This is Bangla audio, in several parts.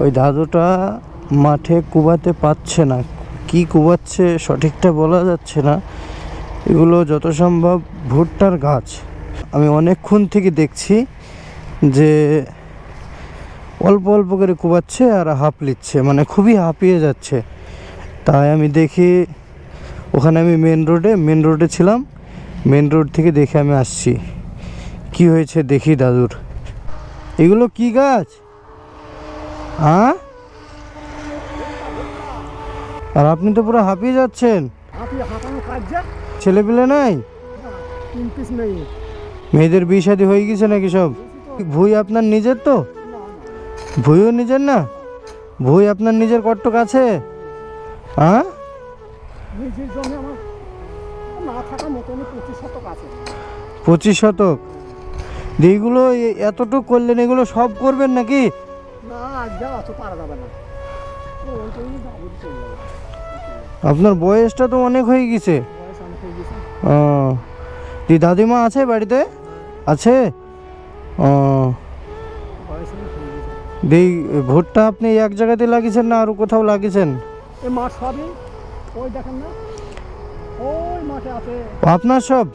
ওই দাদুটা মাঠে কুবাতে পারছে না, কি কুবাচ্ছে সঠিকটা বলা যাচ্ছে না। এগুলো যত সম্ভব ভুট্টার গাছ। আমি অনেকক্ষণ থেকে দেখছি যে অল্প অল্প করে কুবাচ্ছে আর হাঁপলিচ্ছে, মানে খুবই হাঁপিয়ে যাচ্ছে। তাই আমি দেখি, ওখানে আমি মেন রোডে ছিলাম, মেন রোড থেকে দেখে আমি আসছি কি হয়েছে দেখি দাদুর। এগুলো কি গাছ? হ্যাঁ, আর আপনি তো পুরো হাঁপিয়ে যাচ্ছেন। ছেলেপিলে নাই? মেয়েদের বিয়ে শাদী হয়ে গেছে নাকি সব? ভুঁই আপনার নিজের? তো ভুঁইও নিজের না? ভুঁই আপনার নিজের কট্টক আছে? হ্যাঁ, 25 শতক। এইগুলো এতটুকু করলেন, এগুলো সব করবেন নাকি? আপনার বয়সটা তো অনেক হয়ে গেছে। দাদিমা আছে বাড়িতে? আছে। ভুট্টা আপনি এক জায়গাতে লাগিয়েছেন না আরো কোথাও লাগিয়েছেন? আপনার সব?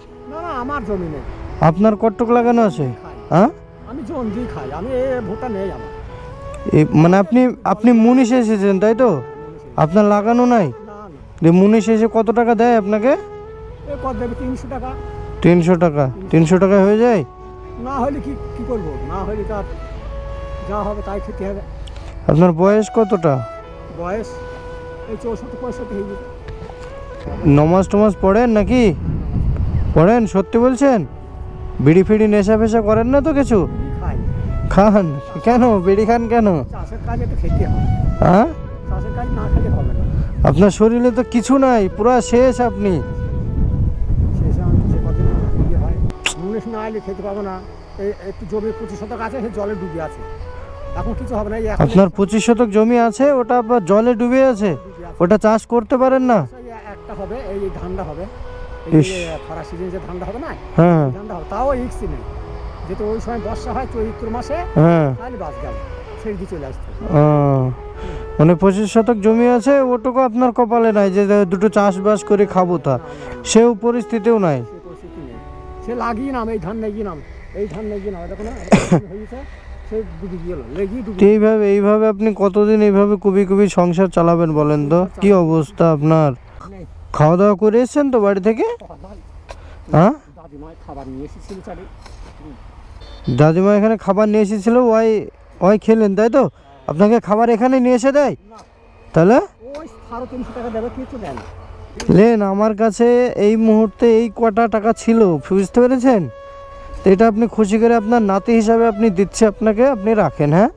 আমার জমি নেই। আপনার কট্টক লাগানো আছে? হ্যাঁ, আমি জন দিয়ে খাই, আমি ভুট্টা নেই আমার। মানে আপনি মুনিশ এসেছেন তাই তো? আপনার লাগানো নাই? মুনিশ এসে কত টাকা দেয় আপনাকে? 300 টাকা। 300 টাকা? 300 টাকায় হয়ে যায়? না হলে কি করবো? না হলে তার যা হবে তাই খেতে হবে। আপনার বয়স কতটা? বয়স এই 64-65 হয়ে গেছে। নমাজ টমাজ পড়েন নাকি? পড়েন? সত্যি বলছেন? বিড়ি ফিড়ি নেশা ফেশা করেন না তো কিছু? খান? কেন বিড়ি খান কেন? চাষের কাজে তো খেতে হবে। হ্যাঁ, চাষের কাজ না খেলে হবে না। আপনার শরীরে তো কিছু নাই, পুরা শেষ আপনি। মুনিশ না এলে খেতে পাবো না। একটু জমি 25 শতক আছে, সে জলে ডুবে আছে, এখন কিছু হবে না। আপনার 25 শতক জমি আছে, ওটা আবার জলে ডুবে আছে, ওটা চাষ করতে পারেন না? একটা হবে, এই ধানটা হবে, খরা সিজন যে ধানটা হবে না, হ্যাঁ ধানটা হবে, তাও ইচ্ছি নেই। যেহেতু ওই সময় বর্ষা হয় চৈত্র মাসে, হ্যাঁ, তাহলে বাস গেল, সেই দিকে চলে আসতে। মানে 25 শতক জমি আছে, ওটুকু আপনার কপালে নাই যে দুটো চাষবাস করে খাবো, তা সেও পরিস্থিতিও নাই। সে লাগিয়ে নাম, এই ধান নেগিয়ে নাম, এই ধান নেগিয়ে নাম, দেখো না হয়েছে, সে ডুবে গেল, লেগিয়ে ডুবে। এইভাবে আপনি কতদিন এইভাবে কুবি সংসার চালাবেন বলেন তো? কি অবস্থা আপনার? খাওয়া দাওয়া করে এসেছেন তো বাড়ি থেকে? হ্যাঁ, খাবার নিয়ে এসেছিল, দাদিমা এখানে খাবার নিয়ে এসেছিল, ওই খেলেন তাই তো? আপনাকে খাবার এখানে নিয়ে এসে দেয়? তাহলে ওই 350 টাকা দেবে, কিছু দেয় না। লেন, আমার কাছে এই মুহূর্তে এই কটা টাকা ছিল, বুঝতে পেরেছেন? তো এটা আপনি খুশি করে আপনার নাতি হিসাবে আপনি দিচ্ছে আপনাকে, আপনি রাখেন। হ্যাঁ।